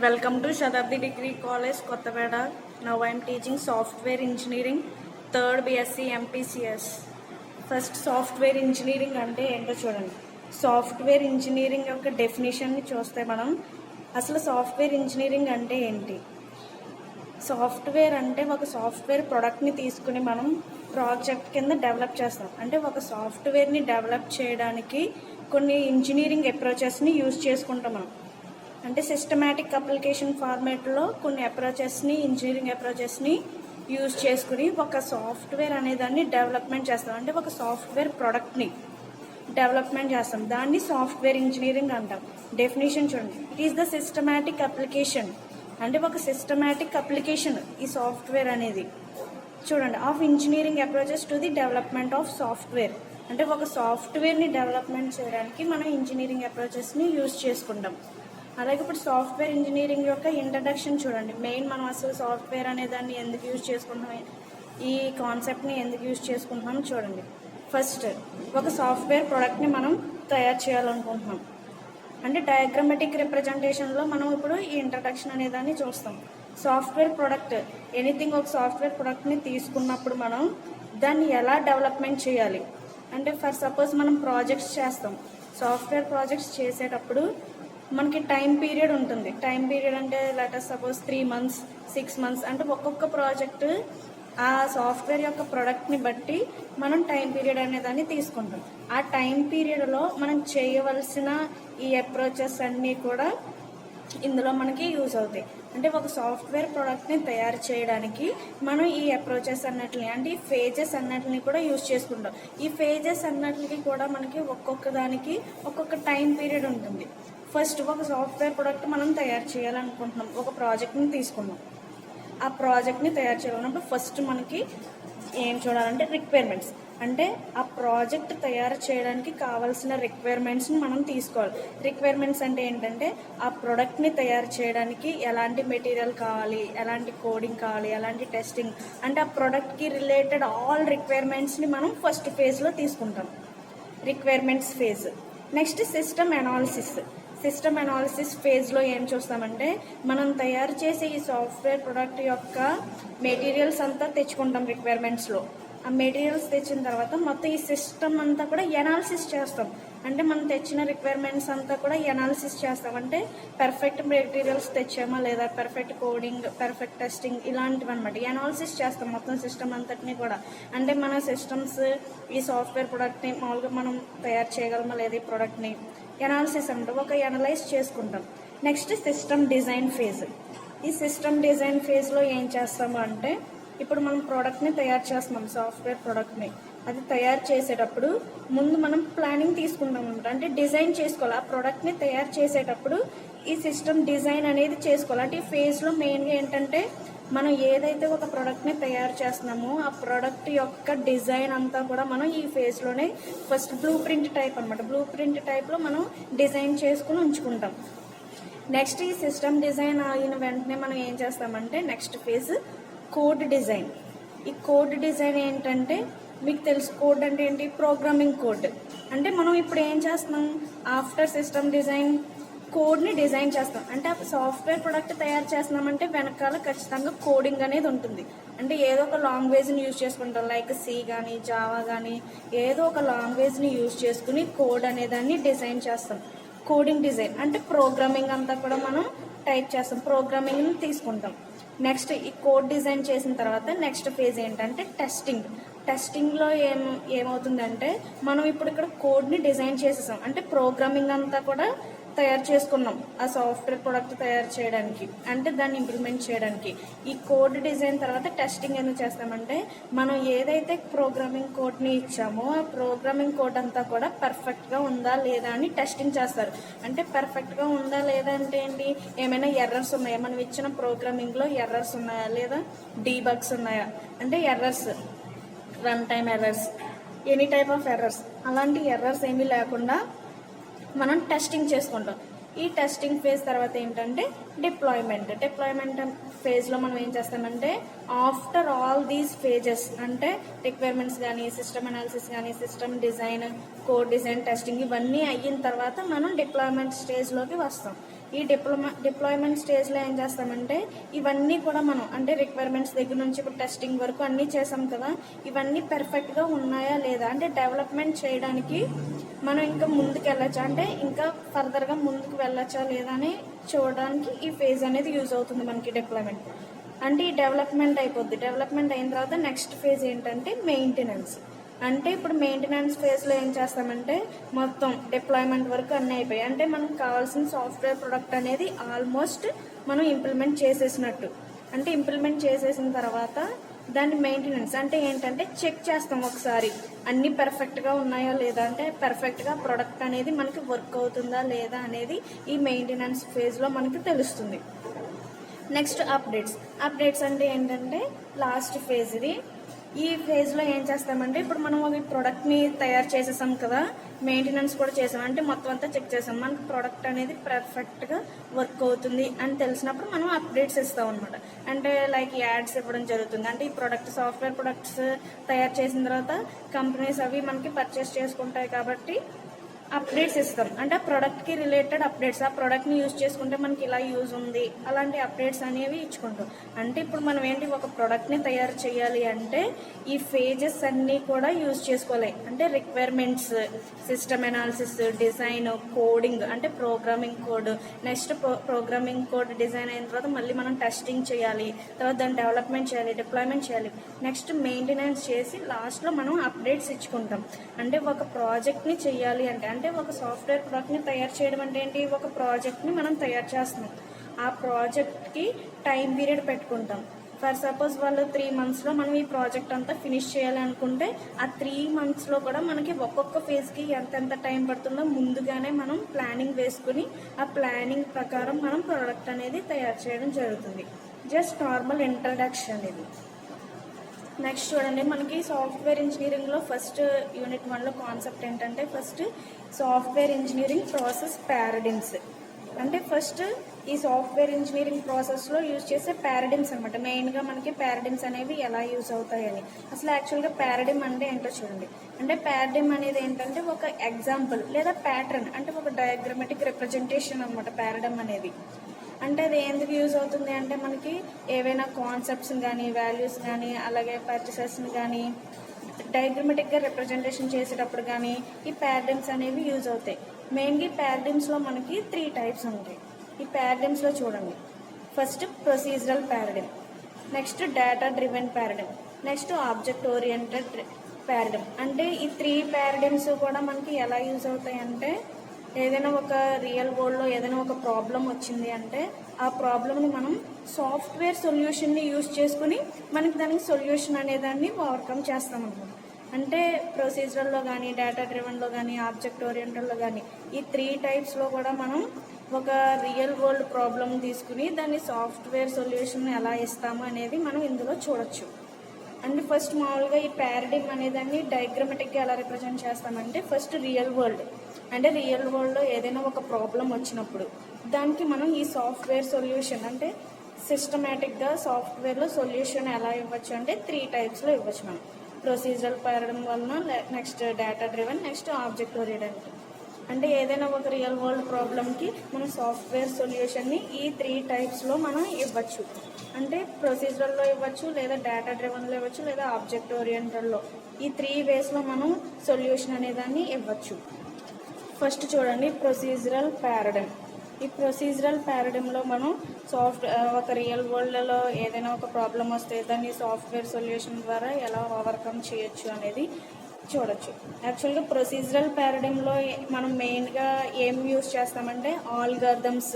Welcome to Shatabdi Degree College, Kottapeda. Now I am teaching software engineering, third BSc MPCS. First software engineering అంటే ఏంటో చూడండి. Software engineering యొక్క డెఫినేషన్ని చూస్తే మనం అసలు సాఫ్ట్వేర్ ఇంజనీరింగ్ అంటే ఏంటి? సాఫ్ట్వేర్ అంటే ఒక సాఫ్ట్వేర్ ప్రోడక్ట్ని తీసుకుని మనం ప్రాజెక్ట్ కింద డెవలప్ చేస్తాం. అంటే ఒక సాఫ్ట్వేర్ని డెవలప్ చేయడానికి కొన్ని ఇంజనీరింగ్ అప్రోచెస్ని యూజ్ చేసుకుంటాం మనం. అంటే సిస్టమాటిక్ అప్లికేషన్ ఫార్మేట్లో కొన్ని అప్రోచెస్ని ఇంజనీరింగ్ అప్రోచెస్ని యూజ్ చేసుకుని ఒక సాఫ్ట్వేర్ అనేదాన్ని డెవలప్మెంట్ చేస్తాం. అంటే ఒక సాఫ్ట్వేర్ ప్రోడక్ట్ని డెవలప్మెంట్ చేస్తాం. దాన్ని సాఫ్ట్వేర్ ఇంజనీరింగ్ అంటాం. డెఫినేషన్ చూడండి. It is the systematic application. అంటే ఒక సిస్టమాటిక్ అప్లికేషన్ ఈ సాఫ్ట్వేర్ అనేది చూడండి of engineering approaches to the development of software. అంటే ఒక సాఫ్ట్వేర్ని డెవలప్మెంట్ చేయడానికి మనం ఇంజనీరింగ్ అప్రోచెస్ని యూజ్ చేసుకుంటాం. అలాగే ఇప్పుడు సాఫ్ట్వేర్ ఇంజనీరింగ్ యొక్క ఇంట్రడక్షన్ చూడండి. మెయిన్ మనం అసలు సాఫ్ట్వేర్ అనే దాన్ని ఎందుకు యూజ్ చేసుకుంటున్నాం, ఈ కాన్సెప్ట్ని ఎందుకు యూజ్ చేసుకుంటున్నాం చూడండి. ఫస్ట్ ఒక సాఫ్ట్వేర్ ప్రోడక్ట్ని మనం తయారు చేయాలనుకుంటున్నాం. అంటే డయాగ్రమాటిక్ రిప్రజెంటేషన్లో మనం ఇప్పుడు ఈ ఇంట్రడక్షన్ అనే దాన్ని చూస్తాం. సాఫ్ట్వేర్ ప్రోడక్ట్ ఎనీథింగ్ ఒక సాఫ్ట్వేర్ ప్రోడక్ట్ని తీసుకున్నప్పుడు మనం దాన్ని ఎలా డెవలప్మెంట్ చేయాలి అంటే ఫర్ సపోజ్ మనం ప్రాజెక్ట్స్ చేస్తాం. సాఫ్ట్వేర్ ప్రాజెక్ట్స్ చేసేటప్పుడు మనకి టైం పీరియడ్ ఉంటుంది. టైం పీరియడ్ అంటే లెటర్ సపోజ్ 3 months 6 months అంటే ఒక్కొక్క ప్రాజెక్ట్ ఆ సాఫ్ట్వేర్ యొక్క ప్రోడక్ట్ని బట్టి మనం టైం పీరియడ్ అనేదాన్ని తీసుకుంటాం. ఆ టైం పీరియడ్లో మనం చేయవలసిన ఈ అప్రోచెస్ అన్నీ కూడా ఇందులో మనకి యూజ్ అవుతాయి. అంటే ఒక సాఫ్ట్వేర్ ప్రోడక్ట్ని తయారు చేయడానికి మనం ఈ అప్రోచెస్ అన్నట్లని అంటే ఈ ఫేజెస్ అన్నట్లని కూడా యూజ్ చేసుకుంటాం. ఈ ఫేజెస్ అన్నట్లకి కూడా మనకి ఒక్కొక్క దానికి ఒక్కొక్క టైం పీరియడ్ ఉంటుంది. ఫస్ట్ ఒక సాఫ్ట్వేర్ ప్రోడక్ట్ మనం తయారు చేయాలనుకుంటున్నాం. ఒక ప్రాజెక్ట్ని తీసుకున్నాం. ఆ ప్రాజెక్ట్ని తయారు చేయాలన్నప్పుడు ఫస్ట్ మనకి ఏం చూడాలంటే రిక్వైర్మెంట్స్. అంటే ఆ ప్రాజెక్ట్ తయారు చేయడానికి కావాల్సిన రిక్వైర్మెంట్స్ని మనం తీసుకోవాలి. రిక్వైర్మెంట్స్ అంటే ఏంటంటే ఆ ప్రోడక్ట్ని తయారు చేయడానికి ఎలాంటి మెటీరియల్ కావాలి, ఎలాంటి కోడింగ్ కావాలి, ఎలాంటి టెస్టింగ్ అంటే ఆ ప్రోడక్ట్కి రిలేటెడ్ ఆల్ రిక్వైర్మెంట్స్ని మనం ఫస్ట్ ఫేజ్లో తీసుకుంటాం. Requirements phase. Next system analysis. System analysis ఫేజ్లో ఏం చూస్తామంటే మనం తయారు చేసే ఈ సాఫ్ట్వేర్ ప్రోడక్ట్ యొక్క మెటీరియల్స్ అంతా తెచ్చుకుంటాం రిక్వైర్మెంట్స్లో. ఆ మెటీరియల్స్ తెచ్చిన తర్వాత మొత్తం ఈ సిస్టమ్ అంతా కూడా ఎనాలిసిస్ చేస్తాం. అంటే మనం తెచ్చిన రిక్వైర్మెంట్స్ అంతా కూడా ఎనాలిసిస్ చేస్తాం. అంటే పర్ఫెక్ట్ మెటీరియల్స్ తెచ్చామా లేదా, పర్ఫెక్ట్ కోడింగ్, పర్ఫెక్ట్ టెస్టింగ్ ఇలాంటివి అనమాట ఎనాలిసిస్ చేస్తాం మొత్తం సిస్టమ్ అంతటిని కూడా. అంటే మన సిస్టమ్స్ ఈ సాఫ్ట్వేర్ ప్రోడక్ట్ని మామూలుగా మనం తయారు చేయగలమా లేదా ఈ ప్రోడక్ట్ని ఎనాలిసిస్ అంటే ఒక ఎనలైజ్ చేసుకుంటాం. Next system design phase. ఈ సిస్టమ్ డిజైన్ ఫేజ్లో ఏం చేస్తాము అంటే ఇప్పుడు మనం ప్రోడక్ట్ని తయారు చేస్తున్నాం. సాఫ్ట్వేర్ ప్రోడక్ట్ని అది తయారు చేసేటప్పుడు ముందు మనం ప్లానింగ్ తీసుకుంటాం అనమాట. అంటే డిజైన్ చేసుకోవాలి. ఆ ప్రోడక్ట్ని తయారు చేసేటప్పుడు ఈ సిస్టమ్ డిజైన్ అనేది చేసుకోవాలి. అంటే ఈ ఫేజ్లో మెయిన్గా ఏంటంటే మనం ఏదైతే ఒక ప్రోడక్ట్ని తయారు చేస్తున్నామో ఆ ప్రోడక్ట్ యొక్క డిజైన్ అంతా కూడా మనం ఈ ఫేజ్లోనే ఫస్ట్ బ్లూ ప్రింట్ టైప్ అనమాట. బ్లూ ప్రింట్ టైప్లో మనం డిజైన్ చేసుకుని ఉంచుకుంటాం. నెక్స్ట్ ఈ సిస్టమ్ డిజైన్ అయిన వెంటనే మనం ఏం చేస్తామంటే నెక్స్ట్ ఫేజ్ కోడ్ డిజైన్. ఈ కోడ్ డిజైన్ ఏంటంటే మీకు తెలుసు కోడ్ అంటే ఏంటి, ప్రోగ్రామింగ్ కోడ్. అంటే మనం ఇప్పుడు ఏం చేస్తున్నాం ఆఫ్టర్ సిస్టమ్ డిజైన్ కోడ్ని డిజైన్ చేస్తాం. అంటే ఆ సాఫ్ట్వేర్ ప్రోడక్ట్ తయారు చేస్తున్నామంటే వెనకాల ఖచ్చితంగా కోడింగ్ అనేది ఉంటుంది. అంటే ఏదో ఒక లాంగ్వేజ్ని యూజ్ చేసుకుంటాం. లైక్ సి కానీ జావా కానీ ఏదో ఒక లాంగ్వేజ్ని యూజ్ చేసుకుని కోడ్ అనేదాన్ని డిజైన్ చేస్తాం. కోడింగ్ డిజైన్ అంటే ప్రోగ్రామింగ్ అంతా కూడా మనం టైప్ చేస్తాం. ప్రోగ్రామింగ్ని తీసుకుంటాం. నెక్స్ట్ ఈ కోడ్ డిజైన్ చేసిన తర్వాత నెక్స్ట్ ఫేజ్ ఏంటంటే టెస్టింగ్. టెస్టింగ్లో ఏమవుతుందంటే మనం ఇప్పుడు ఇక్కడ కోడ్ని డిజైన్ చేసేసాం. అంటే ప్రోగ్రామింగ్ అంతా కూడా తయారు చేసుకున్నాం ఆ సాఫ్ట్వేర్ ప్రోడక్ట్ తయారు చేయడానికి, అంటే దాన్ని ఇంప్లిమెంట్ చేయడానికి. ఈ కోడ్ డిజైన్ తర్వాత టెస్టింగ్ ఎందుకు చేస్తామంటే మనం ఏదైతే ప్రోగ్రామింగ్ కోడ్ని ఇచ్చామో ఆ ప్రోగ్రామింగ్ కోడ్ అంతా కూడా పర్ఫెక్ట్గా ఉందా లేదా అని టెస్టింగ్ చేస్తారు. అంటే పర్ఫెక్ట్గా ఉందా లేదా అంటే ఏంటి, ఏమైనా ఎర్రర్స్ ఉన్నాయా, మనం ఇచ్చిన ప్రోగ్రామింగ్లో ఎర్రర్స్ ఉన్నాయా లేదా, డీబగ్స్ ఉన్నాయా అంటే errors, run time errors, any type of errors, అలాంటి ఎర్రర్స్ ఏమీ లేకుండా మనం టెస్టింగ్ చేసుకుంటాం. ఈ టెస్టింగ్ ఫేజ్ తర్వాత ఏంటంటే డిప్లాయ్మెంట్. డిప్లాయ్మెంట్ ఫేజ్లో మనం ఏం చేస్తామంటే ఆఫ్టర్ ఆల్ దీస్ ఫేజెస్ అంటే రిక్వైర్మెంట్స్ కానీ, సిస్టమ్ అనాలిసిస్ కానీ, system design, code design, testing ఇవన్నీ అయిన తర్వాత మనం డిప్లాయ్మెంట్ స్టేజ్లోకి వస్తాం. ఈ డిప్లాయ్మెంట్ స్టేజ్లో ఏం చేస్తామంటే ఇవన్నీ కూడా మనం అంటే రిక్వైర్మెంట్స్ దగ్గర నుంచి ఇప్పుడు టెస్టింగ్ వరకు అన్నీ చేసాం కదా, ఇవన్నీ పర్ఫెక్ట్గా ఉన్నాయా లేదా అంటే డెవలప్మెంట్ చేయడానికి మనం ఇంకా ముందుకు వెళ్ళచ్చా అంటే ఇంకా ఫర్దర్గా ముందుకు వెళ్ళచ్చా లేదా అని చూడడానికి ఈ ఫేజ్ అనేది యూజ్ అవుతుంది మనకి డిప్లాయ్మెంట్. అంటే ఈ డెవలప్మెంట్ అయిపోద్ది. డెవలప్మెంట్ అయిన తర్వాత నెక్స్ట్ ఫేజ్ ఏంటంటే మెయింటెనెన్స్. అంటే ఇప్పుడు మెయింటెనెన్స్ ఫేజ్లో ఏం చేస్తామంటే మొత్తం డిప్లాయ్మెంట్ వరకు అన్నీ అయిపోయాయి. అంటే మనకు కావాల్సిన సాఫ్ట్వేర్ ప్రొడక్ట్ అనేది ఆల్మోస్ట్ మనం ఇంప్లిమెంట్ చేసేసినట్టు. అంటే ఇంప్లిమెంట్ చేసేసిన తర్వాత దాని మెయింటెనెన్స్ అంటే ఏంటంటే చెక్ చేస్తాం ఒకసారి అన్నీ పర్ఫెక్ట్గా ఉన్నాయా లేదా అంటే పర్ఫెక్ట్గా ప్రొడక్ట్ అనేది మనకి వర్క్ అవుతుందా లేదా అనేది ఈ మెయింటెనెన్స్ ఫేజ్లో మనకి తెలుస్తుంది. నెక్స్ట్ అప్డేట్స్ అంటే ఏంటంటే లాస్ట్ ఫేజ్ ఇది. ఈ ఫేజ్లో ఏం చేస్తామంటే ఇప్పుడు మనం ఒక ప్రోడక్ట్ని తయారు చేసేసాం కదా, మెయింటెనెన్స్ కూడా చేసాం అంటే మొత్తం అంతా చెక్ చేసాం, మనకు ప్రోడక్ట్ అనేది పర్ఫెక్ట్గా వర్క్ అవుతుంది అని తెలిసినప్పుడు మనం అప్డేట్స్ ఇస్తాం అనమాట. అంటే లైక్ యాడ్స్ ఇవ్వడం జరుగుతుంది. అంటే ఈ ప్రోడక్ట్ సాఫ్ట్వేర్ ప్రొడక్ట్స్ తయారు చేసిన తర్వాత కంపెనీస్ అవి మనకి పర్చేస్ చేసుకుంటాయి కాబట్టి అప్డేట్స్ ఇస్తాం. అంటే ఆ ప్రోడక్ట్కి రిలేటెడ్ అప్డేట్స్, ఆ ప్రోడక్ట్ని యూజ్ చేసుకుంటే మనకి ఇలా యూజ్ ఉంది అలాంటి అప్డేట్స్ అనేవి ఇచ్చుకుంటాం. అంటే ఇప్పుడు మనం ఏంటి ఒక ప్రోడక్ట్ని తయారు చేయాలి అంటే ఈ ఫేజెస్ అన్నీ కూడా యూజ్ చేసుకోవాలి. అంటే requirements, system analysis, design, coding అంటే programming code, next programming code design అయిన తర్వాత మళ్ళీ మనం టెస్టింగ్ చేయాలి, తర్వాత దాన్ని డెవలప్మెంట్ చేయాలి, డిప్లాయ్మెంట్ చేయాలి, నెక్స్ట్ మెయింటెనెన్స్ చేసి లాస్ట్లో మనం అప్డేట్స్ ఇచ్చుకుంటాం. అంటే ఒక ప్రాజెక్ట్ని చేయాలి అంటే ఒక సాఫ్ట్వేర్ ప్రోడక్ట్ని తయారు చేయడం అంటే ఏంటి, ఒక ప్రాజెక్ట్ని మనం తయారు చేస్తున్నాం. ఆ ప్రాజెక్ట్కి టైం పీరియడ్ పెట్టుకుంటాం. ఫర్ సపోజ్ వాళ్ళు 3 monthsలో మనం ఈ ప్రాజెక్ట్ అంతా ఫినిష్ చేయాలి అనుకుంటే ఆ 3 monthsలో కూడా మనకి ఒక్కొక్క ఫేజ్కి ఎంతెంత టైం పడుతుందో ముందుగానే మనం ప్లానింగ్ వేసుకుని ఆ ప్లానింగ్ ప్రకారం మనం ప్రోడక్ట్ అనేది తయారు చేయడం జరుగుతుంది. జస్ట్ నార్మల్ ఇంట్రడక్షన్ ఇది. నెక్స్ట్ చూడండి, మనకి సాఫ్ట్వేర్ ఇంజనీరింగ్లో ఫస్ట్ యూనిట్ 1లో కాన్సెప్ట్ ఏంటంటే ఫస్ట్ సాఫ్ట్వేర్ ఇంజనీరింగ్ ప్రాసెస్ పారాడిమ్స్. అంటే ఫస్ట్ ఈ సాఫ్ట్వేర్ ఇంజనీరింగ్ ప్రాసెస్లో యూజ్ చేసే పారాడిమ్స్ అనమాట. మెయిన్గా మనకి పారాడిమ్స్ అనేవి ఎలా యూజ్ అవుతాయని. అసలు యాక్చువల్గా పారాడిమ్ అంటే ఏంటో చూడండి. అంటే పారాడిమ్ అనేది ఏంటంటే ఒక ఎగ్జాంపుల్ లేదా ప్యాటర్న్, అంటే ఒక డయాగ్రమాటిక్ రిప్రజెంటేషన్ అనమాట పారాడిమ్ అనేది. అంటే అది ఎందుకు యూజ్ అవుతుంది అంటే మనకి ఏవైనా కాన్సెప్ట్స్ కానీ వాల్యూస్ కానీ అలాగే పర్చేసెస్ని కానీ డయాగ్రమాటిక్గా రిప్రజెంటేషన్ చేసేటప్పుడు కానీ ఈ పారాడిమ్స్ అనేవి యూజ్ అవుతాయి. మెయిన్గా ఈ పారాడిమ్స్లో మనకి 3 types ఉంటాయి. ఈ పారాడిమ్స్లో చూడండి, first procedural paradigm, next data driven paradigm, next object oriented paradigm. అంటే ఈ 3 paradigms కూడా మనకి ఎలా యూజ్ అవుతాయి అంటే ఏదైనా ఒక రియల్ వరల్డ్లో ఏదైనా ఒక ప్రాబ్లం వచ్చింది అంటే ఆ ప్రాబ్లమ్ని మనం సాఫ్ట్వేర్ సొల్యూషన్ని యూజ్ చేసుకుని మనకి దానికి సొల్యూషన్ అనేదాన్ని ఓవర్కమ్ చేస్తాం అనమాట. అంటే ప్రొసీజరల్లో కానీ డేటా డ్రివెన్లో కానీ ఆబ్జెక్ట్ ఓరియంటెడ్లో కానీ ఈ 3 typesలో కూడా మనం ఒక రియల్ వరల్డ్ ప్రాబ్లమ్ తీసుకుని దాన్ని సాఫ్ట్వేర్ సొల్యూషన్ ఎలా ఇస్తాము అనేది మనం ఇందులో చూడొచ్చు. అండ్ ఫస్ట్ మామూలుగా ఈ పారాడిమ్ అనేదాన్ని డయాగ్రమాటిక్గా ఎలా రిప్రజెంట్ చేస్తామంటే ఫస్ట్ రియల్ వరల్డ్, అంటే రియల్ వరల్డ్లో ఏదైనా ఒక ప్రాబ్లం వచ్చినప్పుడు దానికి మనం ఈ సాఫ్ట్వేర్ సొల్యూషన్ అంటే సిస్టమేటిక్గా సాఫ్ట్వేర్లో సొల్యూషన్ ఎలా ఇవ్వచ్చు అంటే 3 typesలో ఇవ్వచ్చు మనం. ప్రొసీజరల్ పారాడిమ్ వలన, next data driven, next object oriented. అంటే ఏదైనా ఒక రియల్ వరల్డ్ ప్రాబ్లమ్కి మనం సాఫ్ట్వేర్ సొల్యూషన్ని ఈ 3 typesలో మనం ఇవ్వచ్చు. అంటే ప్రొసీజరల్లో ఇవ్వచ్చు, లేదా డేటా డ్రివెన్లో ఇవ్వచ్చు, లేదా ఆబ్జెక్ట్ ఓరియంటెడ్లో. ఈ 3 waysలో మనం సొల్యూషన్ అనేదాన్ని ఇవ్వచ్చు. ఫస్ట్ చూడండి ప్రొసీజరల్ పారాడిమ్. ఈ ప్రొసీజరల్ పారాడిమ్లో మనం ఒక రియల్ వరల్డ్లో ఏదైనా ఒక ప్రాబ్లం వస్తే దాన్ని సాఫ్ట్వేర్ సొల్యూషన్ ద్వారా ఎలా ఓవర్కమ్ చేయొచ్చు అనేది చూడొచ్చు. యాక్చువల్గా ప్రొసీజరల్ పారాడిమ్లో మనం మెయిన్గా ఏం యూజ్ చేస్తామంటే ఆల్గారిథమ్స్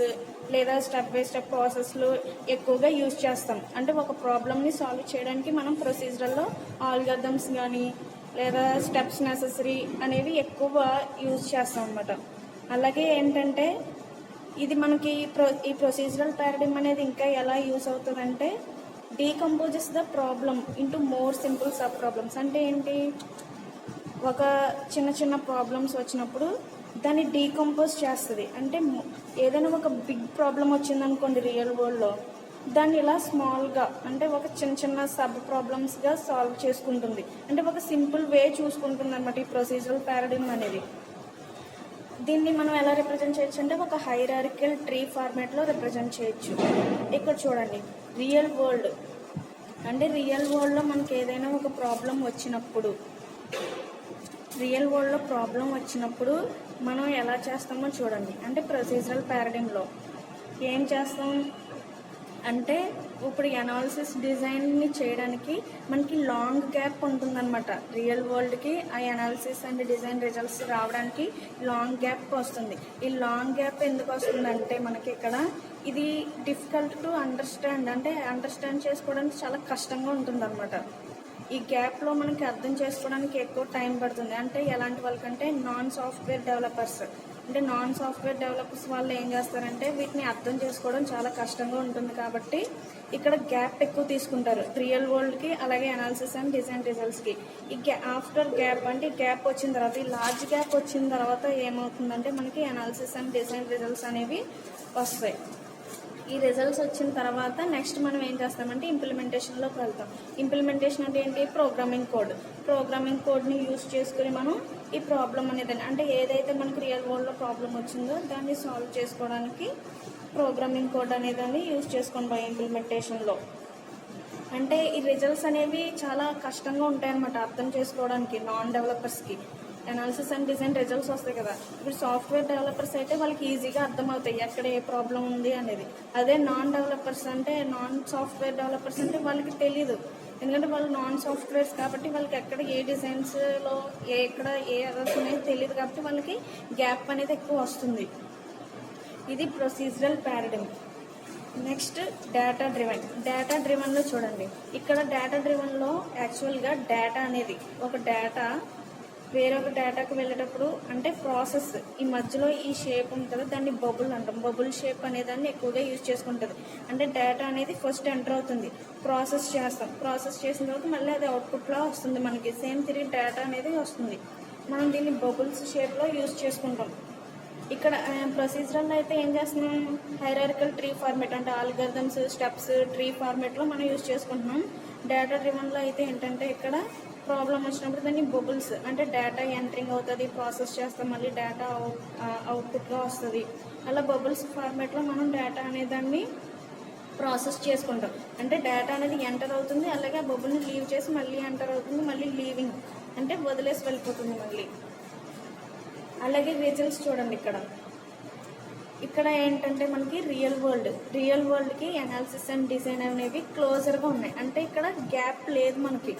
లేదా స్టెప్ బై స్టెప్ ప్రాసెస్లు ఎక్కువగా యూజ్ చేస్తాం. అంటే ఒక ప్రాబ్లమ్ని సాల్వ్ చేయడానికి మనం ప్రొసీజరల్లో ఆల్గారిథమ్స్ కానీ లేదా స్టెప్స్ నెససరీ అనేవి ఎక్కువ యూజ్ చేస్తాం అన్నమాట. అలాగే ఏంటంటే ఇది మనకి ఈ ప్రొసీజరల్ పారాడిమ్ అనేది ఇంకా ఎలా యూజ్ అవుతుందంటే decomposes the problem into more simple sub problems. అంటే ఏంటి, ఒక చిన్న చిన్న ప్రాబ్లమ్స్ వచ్చినప్పుడు దాన్ని డీకంపోజ్ చేస్తుంది. అంటే ఏదైనా ఒక బిగ్ ప్రాబ్లం వచ్చిందనుకోండి రియల్ వరల్డ్లో, దాన్ని ఇలా స్మాల్గా అంటే ఒక చిన్న చిన్న సబ్ ప్రాబ్లమ్స్గా సాల్వ్ చేసుకుంటుంది. అంటే ఒక సింపుల్ వే చూసుకుంటుంది అనమాట ఈ ప్రొసీజరల్ పారాడిమ్ అనేది. దీన్ని మనం ఎలా రిప్రజెంట్ చేయొచ్చు అంటే ఒక హైరార్కికల్ ట్రీ ఫార్మేట్లో రిప్రజెంట్ చేయొచ్చు. ఇక్కడ చూడండి, రియల్ వరల్డ్ అంటే రియల్ వరల్డ్లో మనకి ఏదైనా ఒక ప్రాబ్లం వచ్చినప్పుడు మనం ఎలా చేస్తామో చూడండి. అంటే ప్రొసీజరల్ పారాడిగ్మ్లో ఏం చేస్తాం అంటే ఇప్పుడు అనాలిసిస్ డిజైన్ని చేయడానికి మనకి లాంగ్ గ్యాప్ ఉంటుందన్నమాట. రియల్ వరల్డ్కి ఆ అనాలిసిస్ అండ్ డిజైన్ రిజల్ట్స్ రావడానికి లాంగ్ గ్యాప్ వస్తుంది. ఈ లాంగ్ గ్యాప్ ఎందుకు వస్తుందంటే మనకి ఇక్కడ ఇది డిఫికల్ట్ టు అండర్స్టాండ్, అంటే అండర్స్టాండ్ చేసుకోవడానికి చాలా కష్టంగా ఉంటుందన్నమాట. ఈ గ్యాప్లో మనకి అర్థం చేసుకోవడానికి ఎక్కువ టైం పడుతుంది. అంటే ఎలాంటి వాళ్ళకంటే నాన్ సాఫ్ట్వేర్ డెవలపర్స్ వాళ్ళు ఏం చేస్తారంటే వీటిని అర్థం చేసుకోవడం చాలా కష్టంగా ఉంటుంది కాబట్టి ఇక్కడ గ్యాప్ ఎక్కువ తీసుకుంటారు రియల్ వరల్డ్కి, అలాగే అనాలిసిస్ అండ్ డిజైన్ రిజల్ట్స్కి. ఈ ఆఫ్టర్ గ్యాప్ అంటే గ్యాప్ వచ్చిన తర్వాత, ఈ లార్జ్ గ్యాప్ వచ్చిన తర్వాత ఏమవుతుందంటే మనకి అనాలిసిస్ అండ్ డిజైన్ రిజల్ట్స్ అనేవి వస్తాయి. ఈ రిజల్ట్స్ వచ్చిన తర్వాత నెక్స్ట్ మనం ఏం చేస్తామంటే ఇంప్లిమెంటేషన్లోకి వెళ్తాం. ఇంప్లిమెంటేషన్ అంటే ఏంటి? ప్రోగ్రామింగ్ కోడ్ని యూజ్ చేసుకుని మనం ఈ ప్రాబ్లం అనేది అంటే ఏదైతే మనకి రియల్ వరల్డ్లో ప్రాబ్లం వచ్చిందో దాన్ని సాల్వ్ చేసుకోవడానికి ప్రోగ్రామింగ్ కోడ్ అనేదాన్ని యూజ్ చేసుకుంటాం ఇంప్లిమెంటేషన్లో. అంటే ఈ రిజల్ట్స్ అనేవి చాలా కష్టంగా ఉంటాయన్నమాట అర్థం చేసుకోవడానికి నాన్ డెవలపర్స్కి. అనాలిసిస్ అండ్ డిజైన్ రిజల్ట్స్ వస్తాయి కదా, ఇప్పుడు సాఫ్ట్వేర్ డెవలపర్స్ అయితే వాళ్ళకి ఈజీగా అర్థమవుతాయి ఎక్కడ ఏ ప్రాబ్లం ఉంది అనేది. అదే నాన్ సాఫ్ట్వేర్ డెవలపర్స్ అంటే వాళ్ళకి తెలీదు, ఎందుకంటే వాళ్ళు నాన్ సాఫ్ట్వేర్స్ కాబట్టి వాళ్ళకి ఎక్కడ ఏ డిజైన్స్లో ఎక్కడ ఏ ఎర్రర్స్ ఉన్నాయో తెలియదు కాబట్టి వాళ్ళకి గ్యాప్ అనేది ఎక్కువ వస్తుంది. ఇది ప్రొసీజరల్ పారాడిగ్మ్. నెక్స్ట్ డేటా డ్రివెన్లో చూడండి, ఇక్కడ డేటా డ్రివెన్లో యాక్చువల్గా డేటా అనేది ఒక డేటా వేరొక డేటాకు వెళ్ళేటప్పుడు అంటే ప్రాసెస్ ఈ మధ్యలో ఈ షేప్ ఉంటుంది, దాన్ని బబుల్ అంటాం. బబుల్ షేప్ అనేదాన్ని ఎక్కువగా యూజ్ చేసుకుంటుంది. అంటే డేటా అనేది ఫస్ట్ ఎంటర్ అవుతుంది, ప్రాసెస్ చేసిన తర్వాత మళ్ళీ అది అవుట్పుట్లో వస్తుంది మనకి, సేమ్ తిరిగి డేటా అనేది వస్తుంది. మనం దీన్ని బబుల్స్ షేప్లో యూజ్ చేసుకుంటాం. ఇక్కడ ప్రొసీజరల్ అయితే ఏం చేస్తున్నాం, హైరార్కికల్ ట్రీ ఫార్మేట్ అంటే ఆల్గరిథమ్స్ స్టెప్స్ ట్రీ ఫార్మేట్లో మనం యూజ్ చేసుకుంటున్నాం. డేటా డ్రివెన్లో అయితే ఏంటంటే ఇక్కడ ప్రాబ్లం వచ్చినప్పుడు దాన్ని బబుల్స్ అంటే డేటా ఎంటరింగ్ అవుతుంది, ప్రాసెస్ చేస్తాం, మళ్ళీ డేటా అవుట్పుట్గా వస్తుంది. అలా బబుల్స్ ఫార్మేట్లో మనం డేటా అనేదాన్ని ప్రాసెస్ చేసుకుంటాం. అంటే డేటా అనేది ఎంటర్ అవుతుంది, అలాగే ఆ బబుల్ని లీవ్ చేసి మళ్ళీ ఎంటర్ అవుతుంది, మళ్ళీ లీవింగ్ అంటే వదిలేసి వెళ్ళిపోతుంది మళ్ళీ. అలాగే రిజల్ట్స్ చూడండి, ఇక్కడ ఏంటంటే మనకి రియల్ వరల్డ్కి అనాలిసిస్ అండ్ డిజైన్ అనేవి క్లోజర్గా ఉన్నాయి. అంటే ఇక్కడ గ్యాప్ లేదు మనకి.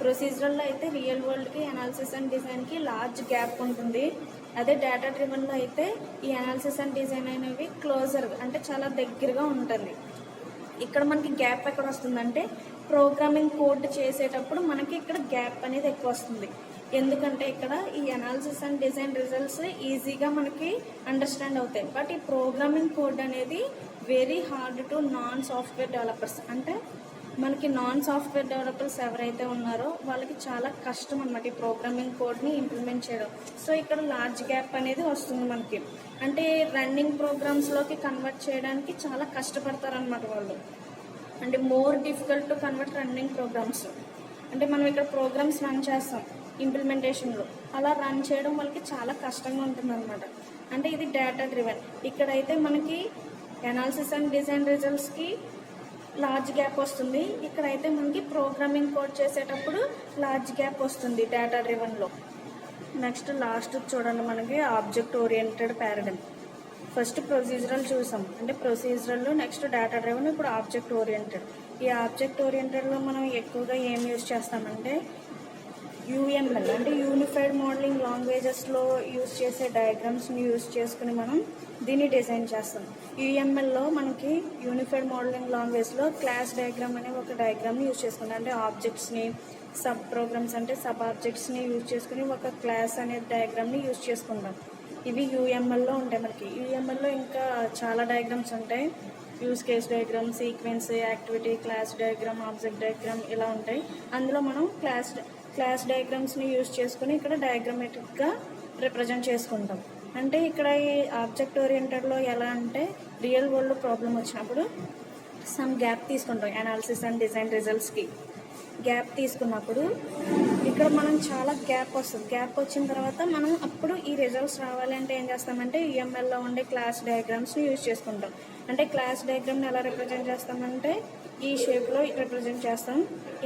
ప్రొసీజరల్లో అయితే రియల్ వరల్డ్కి అనాలిసిస్ అండ్ డిజైన్కి లార్జ్ గ్యాప్ ఉంటుంది. అదే డేటా డ్రివెన్లో అయితే ఈ అనాలిసిస్ అండ్ డిజైన్ అనేవి క్లోజర్ అంటే చాలా దగ్గరగా ఉంటుంది. ఇక్కడ మనకి గ్యాప్ ఎక్కడ వస్తుందంటే ప్రోగ్రామింగ్ కోడ్ చేసేటప్పుడు మనకి ఇక్కడ గ్యాప్ అనేది ఎక్కువ వస్తుంది. ఎందుకంటే ఇక్కడ ఈ అనాలిసిస్ అండ్ డిజైన్ రిజల్ట్స్ ఈజీగా మనకి అండర్స్టాండ్ అవుతాయి, బట్ ఈ ప్రోగ్రామింగ్ కోడ్ అనేది very hard to non software developers. అంటే మనకి నాన్ సాఫ్ట్వేర్ డెవలపర్స్ ఎవరైతే ఉన్నారో వాళ్ళకి చాలా కష్టం అన్నమాట ఈ ప్రోగ్రామింగ్ కోడ్ని ఇంప్లిమెంట్ చేయడం. సో ఇక్కడ లార్జ్ గ్యాప్ అనేది వస్తుంది మనకి. అంటే రన్నింగ్ ప్రోగ్రామ్స్లోకి కన్వర్ట్ చేయడానికి చాలా కష్టపడతారనమాట వాళ్ళు. అంటే more difficult to convert running programs. అంటే మనం ఇక్కడ ప్రోగ్రామ్స్ రన్ చేస్తాం ఇంప్లిమెంటేషన్లో, అలా రన్ చేయడం వాళ్ళకి చాలా కష్టంగా ఉంటుంది అనమాట. అంటే ఇది డేటా డ్రివెన్. ఇక్కడైతే మనకి అనాలిసిస్ అండ్ డిజైన్ రిజల్ట్స్కి లార్జ్ గ్యాప్ వస్తుంది, ఇక్కడైతే మనకి ప్రోగ్రామింగ్ కోడ్ చేసేటప్పుడు లార్జ్ గ్యాప్ వస్తుంది డేటా డ్రివెన్లో. నెక్స్ట్ లాస్ట్ చూడండి, మనకి object oriented paradigm. First procedural చూసాం, అంటే ప్రొసీజరల్, నెక్స్ట్ డేటా డ్రివెన్, ఇప్పుడు ఆబ్జెక్ట్ ఓరియంటెడ్. ఈ ఆబ్జెక్ట్ ఓరియంటెడ్లో మనం ఎక్కువగా ఏం యూజ్ చేస్తామంటే యూఎంఎల్ అంటే యూనిఫైడ్ మోడలింగ్ లాంగ్వేజెస్లో యూజ్ చేసే డయాగ్రామ్స్ని యూజ్ చేసుకుని మనం దీన్ని డిజైన్ చేస్తాం. యూఎంఎల్లో మనకి యూనిఫైడ్ మోడలింగ్ లాంగ్వేజ్లో క్లాస్ డయాగ్రామ్ అనే ఒక డయాగ్రామ్ని యూజ్ చేసుకుంటాం. అంటే ఆబ్జెక్ట్స్ని సబ్ ప్రోగ్రామ్స్ అంటే సబ్ ఆబ్జెక్ట్స్ని యూజ్ చేసుకుని ఒక క్లాస్ అనే డయాగ్రామ్ని యూజ్ చేసుకుంటాం. ఇవి యూఎంఎల్లో ఉంటాయి. మనకి యూఎంఎల్లో ఇంకా చాలా డయాగ్రామ్స్ ఉంటాయి, use case diagram, sequence, activity, class diagram, object diagram ఇలా ఉంటాయి. అందులో మనం క్లాస్ డయాగ్రామ్స్ని యూజ్ చేసుకుని ఇక్కడ డయాగ్రామెటిక్గా రిప్రజెంట్ చేసుకుంటాం. అంటే ఇక్కడ ఈ ఆబ్జెక్ట్ ఓరియంటెడ్లో ఎలా అంటే రియల్ వరల్డ్ ప్రాబ్లం వచ్చినప్పుడు సమ్ గ్యాప్ తీసుకుంటాం అనాలిసిస్ అండ్ డిజైన్ రిజల్ట్స్కి. గ్యాప్ తీసుకున్నప్పుడు ఇక్కడ మనం చాలా గ్యాప్ వస్తుంది. గ్యాప్ వచ్చిన తర్వాత మనం అప్పుడు ఈ రిజల్ట్స్ రావాలి అంటే ఏం చేస్తామంటే యూఎంఎల్లో ఉండే క్లాస్ డయాగ్రామ్స్ని యూజ్ చేసుకుంటాం. అంటే క్లాస్ డయాగ్రామ్ని ఎలా రిప్రజెంట్ చేస్తామంటే ఈ షేప్లో రిప్రజెంట్ చేస్తాం.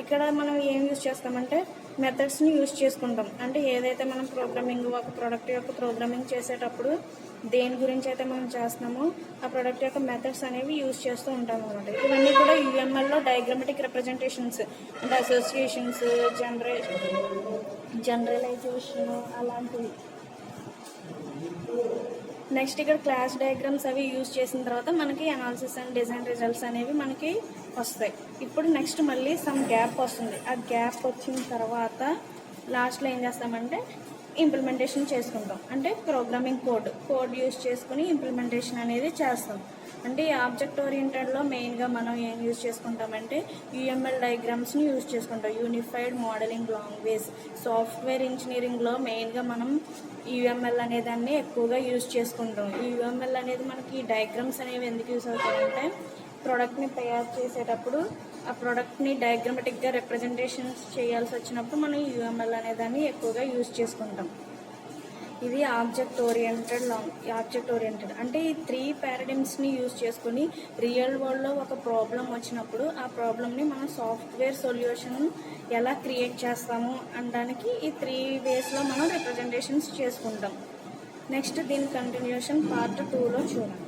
ఇక్కడ మనం ఏం యూజ్ చేస్తామంటే మెథడ్స్ని యూజ్ చేసుకుంటాం. అంటే ఏదైతే మనం ప్రోగ్రామింగ్ ఒక ప్రోడక్ట్ యొక్క ప్రోగ్రామింగ్ చేసేటప్పుడు దేని గురించి అయితే మనం చేస్తున్నామో ఆ ప్రోడక్ట్ యొక్క మెథడ్స్ అనేవి యూజ్ చేస్తూ ఉంటాం అనమాట. ఇవన్నీ కూడా యూఎంఎల్లో డయాగ్రామటిక్ రిప్రజెంటేషన్స్ అంటే అసోసియేషన్స్, జనరలైజేషన్ అలాంటివి. నెక్స్ట్ ఇక్కడ క్లాస్ డయాగ్రామ్స్ అవి యూజ్ చేసిన తర్వాత మనకి అనాలిసిస్ అండ్ డిజైన్ రిజల్ట్స్ అనేవి మనకి వస్తాయి. ఇప్పుడు నెక్స్ట్ మళ్ళీ సమ్ గ్యాప్ వస్తుంది. ఆ గ్యాప్ వచ్చిన తర్వాత లాస్ట్లో ఏం చేస్తామంటే ఇంప్లిమెంటేషన్ చేసుకుంటాం. అంటే ప్రోగ్రామింగ్ కోడ్ యూజ్ చేసుకుని ఇంప్లిమెంటేషన్ అనేది చేస్తాం. అంటే ఈ ఆబ్జెక్ట్ ఓరియంటెడ్లో మెయిన్గా మనం ఏం యూజ్ చేసుకుంటామంటే యూఎంఎల్ డయాగ్రామ్స్ని యూజ్ చేసుకుంటాం. Unified modelling language. సాఫ్ట్వేర్ ఇంజనీరింగ్లో మెయిన్గా మనం యూఎంఎల్ అనే దాన్ని ఎక్కువగా యూజ్ చేసుకుంటాం. ఈ యూఎంఎల్ అనేది మనకి డయాగ్రామ్స్ అనేవి ఎందుకు యూజ్ అవుతాయంటే ప్రోడక్ట్ని తయారు చేసేటప్పుడు ఆ ప్రోడక్ట్ని డయాగ్రామటిక్గా రిప్రజెంటేషన్స్ చేయాల్సి వచ్చినప్పుడు మనం యూఎంఎల్ అనే దాన్ని ఎక్కువగా యూజ్ చేసుకుంటాం. ఇది ఆబ్జెక్ట్ ఓరియంటెడ్ అంటే ఈ 3 పారాడిమ్స్ని యూజ్ చేసుకుని రియల్ వరల్డ్లో ఒక ప్రాబ్లం వచ్చినప్పుడు ఆ ప్రాబ్లమ్ని మనం సాఫ్ట్వేర్ సొల్యూషన్ ఎలా క్రియేట్ చేస్తాము అనడానికి ఈ 3 వేస్లో మనం రిప్రజెంటేషన్స్ చేసుకుంటాం. నెక్స్ట్ దీని కంటిన్యూషన్ పార్ట్ 2లో చూడండి.